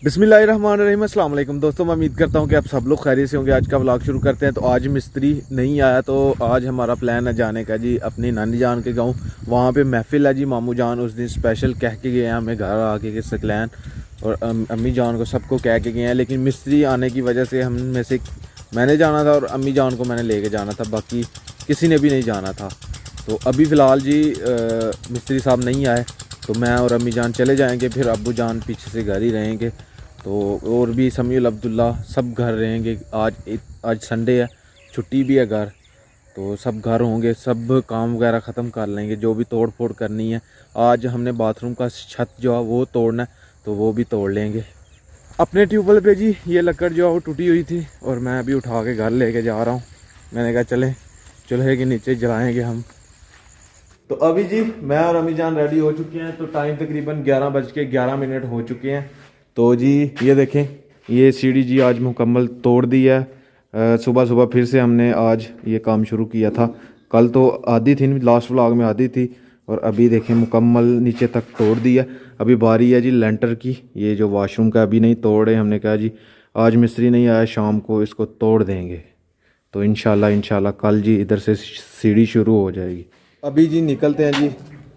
बिस्मिल्लाहिर्रहमानिर्रहीम। अस्सलाम वालेकुम दोस्तों, मैं उम्मीद करता हूँ कि आप सब लोग खैरियत से होंगे। आज का व्लॉग शुरू करते हैं। तो आज मिस्त्री नहीं आया तो आज हमारा प्लान है जाने का जी अपनी नानी जान के गांव। वहाँ पे महफिल है जी। मामू जान उस दिन स्पेशल कह के गए हैं हमें घर आके कि सकलैन और अम्मी जान को सबको कह के गए हैं, लेकिन मिस्त्री आने की वजह से हम में से मैंने जाना था और अम्मी जान को मैंने लेके जाना था, बाकी किसी ने भी नहीं जाना था। तो अभी फ़िलहाल जी मिस्त्री साहब नहीं आए तो मैं और अम्मी जान चले जाएंगे, फिर अब्बू जान पीछे से घर ही रहेंगे। तो और भी समीउल अब्दुल्ला सब घर रहेंगे। आज संडे है, छुट्टी भी है घर, तो सब घर होंगे, सब काम वगैरह ख़त्म कर लेंगे जो भी तोड़ फोड़ करनी है। आज हमने बाथरूम का छत जो है वो तोड़ना है तो वो भी तोड़ लेंगे। अपने ट्यूबवेल पे जी ये लकड़ जो है वो टूटी हुई थी और मैं अभी उठा के घर लेके जा रहा हूँ। मैंने कहा चले चूल्हे के नीचे जलाएँगे हम। तो अभी जी मैं और अम्मी जान रेडी हो चुके हैं। तो टाइम तकरीबन 11:11 हो चुके हैं। तो जी ये देखें, ये सीढ़ी जी आज मुकम्मल तोड़ दी है। सुबह सुबह फिर से हमने आज ये काम शुरू किया था। कल तो आधी थी, लास्ट व्लॉग में आधी थी, और अभी देखें मुकम्मल नीचे तक तोड़ दी है। अभी बारी है जी लेंटर की। ये जो वाशरूम का अभी नहीं तोड़े, हमने कहा जी आज मिस्त्री नहीं आया, शाम को इसको तोड़ देंगे। तो इंशाल्लाह कल जी इधर से सीढ़ी शुरू हो जाएगी। अभी जी निकलते हैं जी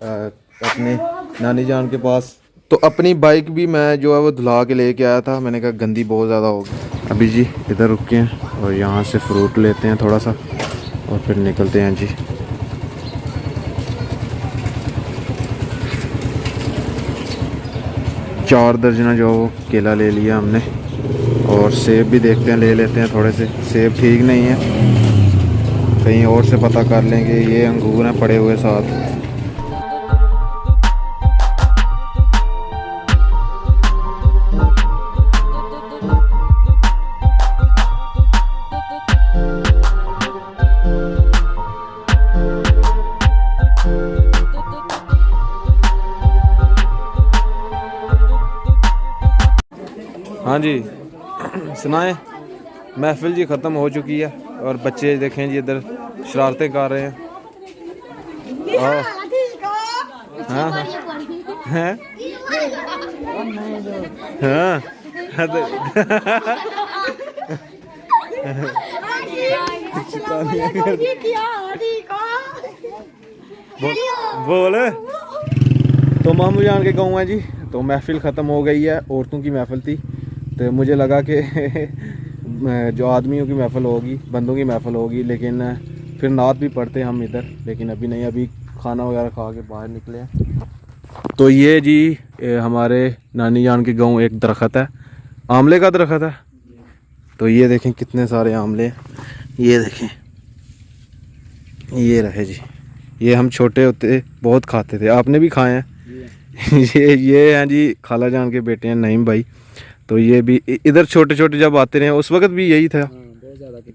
अपने नानी जान के पास। तो अपनी बाइक भी मैं जो है वो धुला के लेके आया था, मैंने कहा गंदी बहुत ज़्यादा होगी। अभी जी इधर रुके हैं और यहाँ से फ्रूट लेते हैं थोड़ा सा और फिर निकलते हैं जी। चार दर्जना जो वो केला ले लिया हमने, और सेब भी देखते हैं ले लेते हैं थोड़े से। सेब ठीक नहीं है, कहीं और से पता कर लेंगे। ये अंगूर हैं पड़े हुए साथ। हाँ जी सुनाएं। महफिल जी ख़त्म हो चुकी है और बच्चे देखें जी इधर शरारतें कर रहे हैं। हाँ हाँ हाँ बोल। तो मामू जान के गाँव है जी। तो महफिल ख़त्म हो गई है। औरतों की महफिल थी तो मुझे लगा कि जो आदमियों की महफिल होगी, बंदों की महफिल होगी, लेकिन फिर नात भी पढ़ते हम इधर, लेकिन अभी नहीं। अभी खाना वगैरह खा के बाहर निकले हैं। तो ये जी हमारे नानी जान के गांव एक दरख्त है, आमले का दरख्त है। तो ये देखें कितने सारे आमले हैं। ये देखें, ये रहे जी। ये हम छोटे होते बहुत खाते थे, आपने भी खाए हैं। ये हैं जी खाला जान के बेटे हैं नईम भाई। तो ये भी इधर छोटे छोटे जब आते रहे, उस वक्त भी यही था,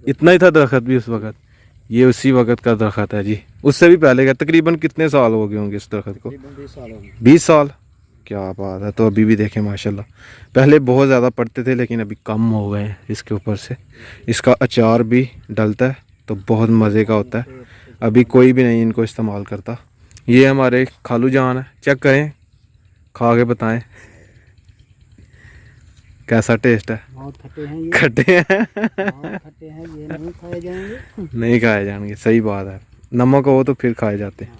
इतना ही था दरख्त भी उस वक्त। ये उसी वक्त का दरख्त है जी, उससे भी पहले का। तकरीबन कितने साल हो गए होंगे इस दरख्त को? 20 साल। क्या बात है। तो अभी भी देखें माशाल्लाह, पहले बहुत ज़्यादा पड़ते थे लेकिन अभी कम हो गए हैं इसके ऊपर से। इसका अचार भी डलता है तो बहुत मज़े का होता है। अभी कोई भी नहीं इनको इस्तेमाल करता। ये हमारे खालू जान है, चेक करें, खा के बताएं कैसा टेस्ट है। बहुत खट्टे हैं ये। खट्टे हैं बहुत खट्टे हैं, ये नहीं खाए जाएंगे। नहीं खाए जाएंगे, सही बात है। नमक हो तो फिर खाए जाते हैं।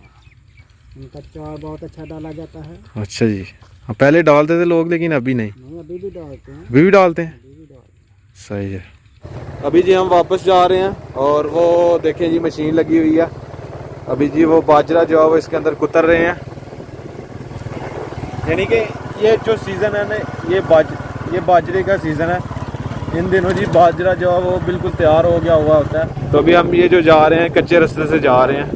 इनका अचार बहुत अच्छा डाला जाता है। अच्छा जी। हाँ पहले डालते थे लोग लेकिन अभी नहीं। अभी भी डालते हैं। अभी भी डालते हैं, सही है। अभी जी हम वापस जा रहे हैं और वो देखें जी मशीन लगी हुई है। अभी जी वो बाजरा जो है वो इसके अंदर कुतर रहे हैं। यानी कि ये जो सीज़न है ना, ये बाजरे का सीज़न है। इन दिनों जी बाजरा जो है वो बिल्कुल तैयार हो गया हुआ होता है। तो अभी हम ये जो जा रहे हैं कच्चे रास्ते से जा रहे हैं,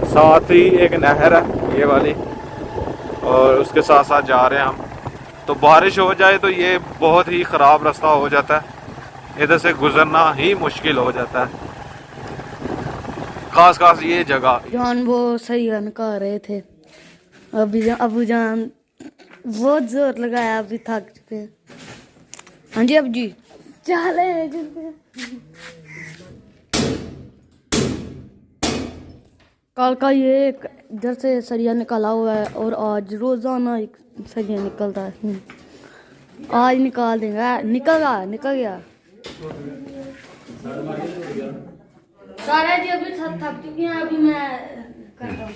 साथ ही एक नहर है ये वाली, और उसके साथ साथ जा रहे हैं हम। तो बारिश हो जाए तो ये बहुत ही ख़राब रास्ता हो जाता है, इधर से गुजरना ही मुश्किल हो जाता है, खास ये जगह। जान वो सही निकाल रहे थे। अबू जान बहुत जोर लगाया, अभी थक चुके हैं। हाँ जी अब जी चले। कल का ये इधर से सरिया निकाला हुआ है और आज रोजाना एक सरिया निकलता है। आज निकाल देंगे। निकल गया सारा जी। अभी थक चुकी हैं, अभी मैं करता हूँ।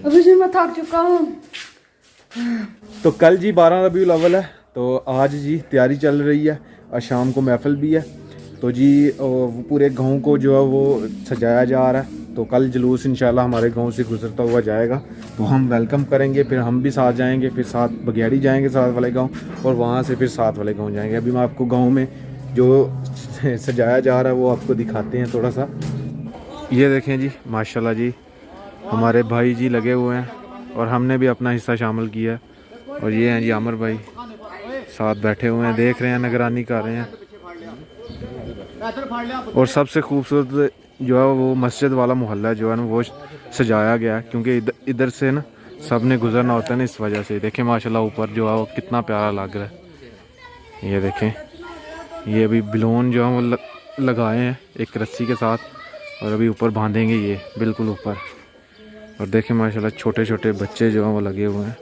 अभी से मैं थक चुका हूँ। तो कल जी 12 रबीउल अव्वल है, तो आज जी तैयारी चल रही है और शाम को महफिल भी है। तो जी वो पूरे गांव को जो है वो सजाया जा रहा है। तो कल जुलूस इंशाल्लाह हमारे गांव से गुजरता हुआ जाएगा, तो हम वेलकम करेंगे, फिर हम भी साथ जाएंगे, फिर साथ बगैड़ी जाएंगे साथ वाले गांव, और वहां से फिर साथ वाले गांव जाएंगे। अभी मैं आपको गांव में जो सजाया जा रहा है वो आपको दिखाते हैं थोड़ा सा। ये देखें जी माशाल्लाह जी, हमारे भाई जी लगे हुए हैं और हमने भी अपना हिस्सा शामिल किया है। और ये हैं जी आमिर भाई साथ बैठे हुए हैं, देख रहे हैं, निगरानी कर रहे हैं। और सबसे खूबसूरत जो है वो मस्जिद वाला मोहल्ला जो है ना वो सजाया गया है, क्योंकि इधर से ना सब ने गुजरना होता है ना, इस वजह से। देखें माशाल्लाह ऊपर जो है वो कितना प्यारा लग रहा है। ये देखें, ये अभी बिलोन जो है वो लगाए हैं एक रस्सी के साथ, और अभी ऊपर बांधेंगे ये बिल्कुल ऊपर। और देखें माशाल्लाह छोटे छोटे बच्चे जो हैं वो लगे हुए हैं।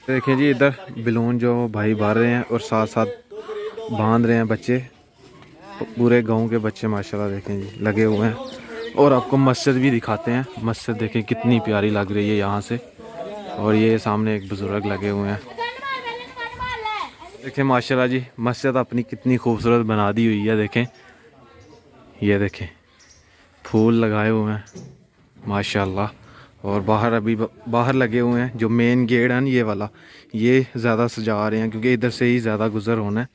देखें जी इधर बिलोन जो है वो भाई बार रहे हैं और साथ साथ बांध रहे हैं बच्चे, पूरे गांव के बच्चे माशाल्लाह देखें जी लगे हुए हैं। और आपको मस्जिद भी दिखाते हैं। मस्जिद देखें कितनी प्यारी लग रही है यहाँ से। और ये सामने एक बुजुर्ग लगे हुए हैं। देखें माशाल्लाह जी मस्जिद अपनी कितनी खूबसूरत बना दी हुई है। देखें, ये देखें फूल लगाए हुए हैं माशाल्लाह। और बाहर अभी बाहर लगे हुए हैं, जो मेन गेट है ना ये वाला, ये ज़्यादा सजा रहे हैं क्योंकि इधर से ही ज़्यादा गुजर होना है।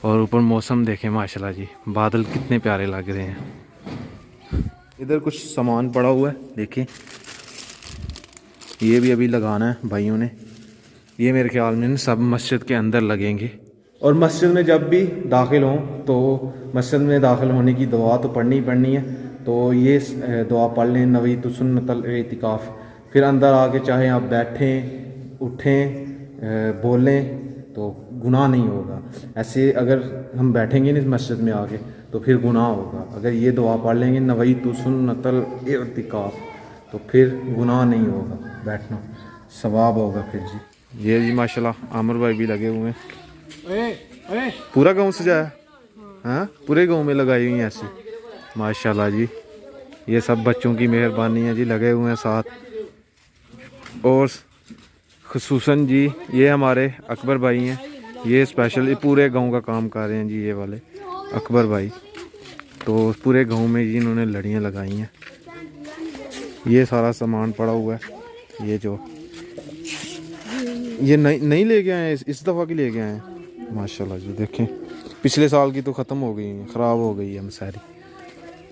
और ऊपर मौसम देखें माशाल्लाह जी, बादल कितने प्यारे लग रहे हैं। इधर कुछ सामान पड़ा हुआ है, देखें ये भी अभी लगाना है भाइयों ने। ये मेरे ख्याल में सब मस्जिद के अंदर लगेंगे। और मस्जिद में जब भी दाखिल हों तो मस्जिद में दाखिल होने की दुआ तो पढ़नी ही पढ़नी है। तो ये दुआ पढ़ लें, नवीतु सुन्नतल इतिकाफ़। फिर अंदर आके चाहे आप बैठें, उठें, बोलें तो गुनाह नहीं होगा। ऐसे अगर हम बैठेंगे नहीं मस्जिद में आके तो फिर गुनाह होगा। अगर ये दुआ पढ़ लेंगे नवीतु सुन्नतल इतिकाफ़ तो फिर गुनाह नहीं होगा, बैठना सवाब होगा फिर जी। ये जी माशाल्लाह आमिर भाई भी लगे हुए हैं। पूरा गांव सजाया, हाँ पूरे गांव में लगाई हुई हैं ऐसी माशाल्लाह जी। ये सब बच्चों की मेहरबानी है जी, लगे हुए हैं साथ। और खुसूसन जी ये हमारे अकबर भाई हैं, ये स्पेशल पूरे गांव का काम कर रहे हैं जी, ये वाले अकबर भाई। तो पूरे गांव में जी इन्होंने लड़ियाँ लगाई हैं। ये सारा सामान पड़ा हुआ है, ये जो ये नहीं लेके आए इस दफ़ा की लेके आए हैं माशाल्लाह जी। देखें पिछले साल की तो ख़त्म हो गई है, ख़राब हो गई है मसारी।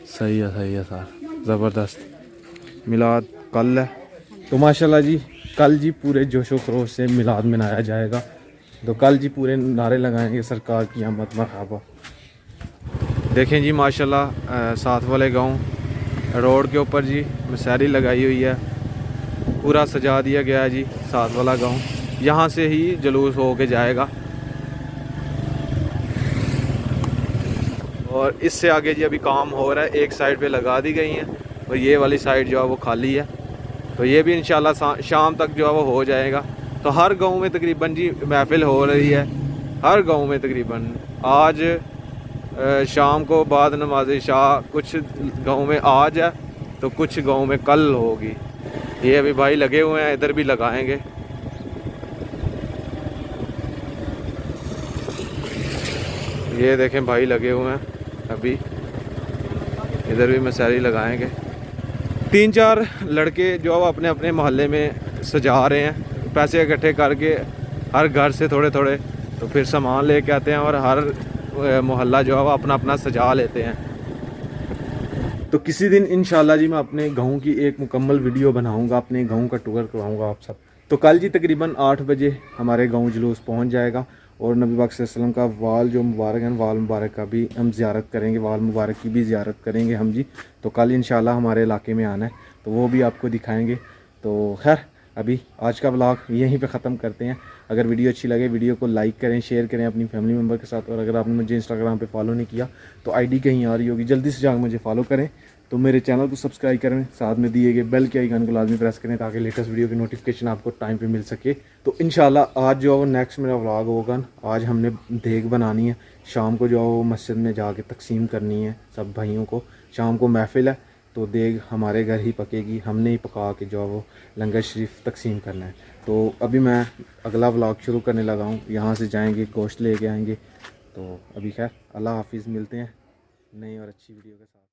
सही है सर, ज़बरदस्त। मिलाद कल है, तो माशाल्लाह जी कल जी पूरे जोशो खरोश से मिलाद मनाया जाएगा। तो कल जी पूरे नारे लगाएंगे सरकार की आमद मरहबा। देखें जी माशाल्लाह साथ वाले गांव रोड के ऊपर जी मसारी लगाई हुई है, पूरा सजा दिया गया है जी। साथ वाला गांव यहाँ से ही जुलूस हो के जाएगा। और इससे आगे जी अभी काम हो रहा है, एक साइड पे लगा दी गई हैं और ये वाली साइड जो है वो खाली है। तो ये भी इंशाल्लाह शाम तक जो है वो हो जाएगा। तो हर गांव में तकरीबन जी महफिल हो रही है, हर गांव में तकरीबन। आज शाम को बाद नमाज शाह कुछ गांव में आज है तो कुछ गांव में कल होगी। ये अभी भाई लगे हुए हैं, इधर भी लगाएंगे। ये देखें भाई लगे हुए हैं, अभी इधर भी मसारी लगाएंगे। 3-4 लड़के जो अपने अपने मोहल्ले में सजा रहे हैं, पैसे इकट्ठे करके हर घर से थोड़े थोड़े, तो फिर सामान लेके आते हैं और हर मोहल्ला जो है वो अपना अपना सजा लेते हैं। तो किसी दिन इंशाल्लाह जी मैं अपने गांव की एक मुकम्मल वीडियो बनाऊंगा, अपने गांव का टूर करवाऊंगा आप सब। तो कल जी तकरीबन 8 बजे हमारे गांव जुलूस पहुंच जाएगा और नबी पाक सल्लल्लाहु अलैहि वसल्लम का वाल जो मुबारक है, वाल मुबारक का भी हम ज़ियारत करेंगे, वाल मुबारक की भी ज़ियारत करेंगे हम जी। तो कल इंशाल्लाह हमारे इलाके में आना है। तो वो भी आपको दिखाएंगे। तो खैर अभी आज का व्लॉग यहीं पे ख़त्म करते हैं। अगर वीडियो अच्छी लगे वीडियो को लाइक करें, शेयर करें अपनी फैमिली मेम्बर के साथ। और अगर आपने मुझे इंस्टाग्राम पे फॉलो नहीं किया तो आईडी कहीं आ रही होगी, जल्दी से जाकर मुझे फॉलो करें। तो मेरे चैनल को सब्सक्राइब करें, साथ में दिए गए बेल के आइकन को लाजमी प्रेस करें ताकि लेटेस्ट वीडियो की नोटिफिकेशन आपको टाइम पे मिल सके। तो इंशाल्लाह आज जो नेक्स्ट मेरा व्लॉग होगा, आज हमने देग बनानी है, शाम को जो है वो मस्जिद में जाके तकसीम करनी है सब भाइयों को। शाम को महफिल है तो देग हमारे घर ही पकेगी, हमने ही पका के जो है वो लंगर शरीफ तकसीम करना है। तो अभी मैं अगला व्लॉग शुरू करने लगा हूँ, यहाँ से जाएंगे गोश्त लेके आएंगे। तो अभी खैर अल्लाह हाफिज़, मिलते हैं नई और अच्छी वीडियो के साथ।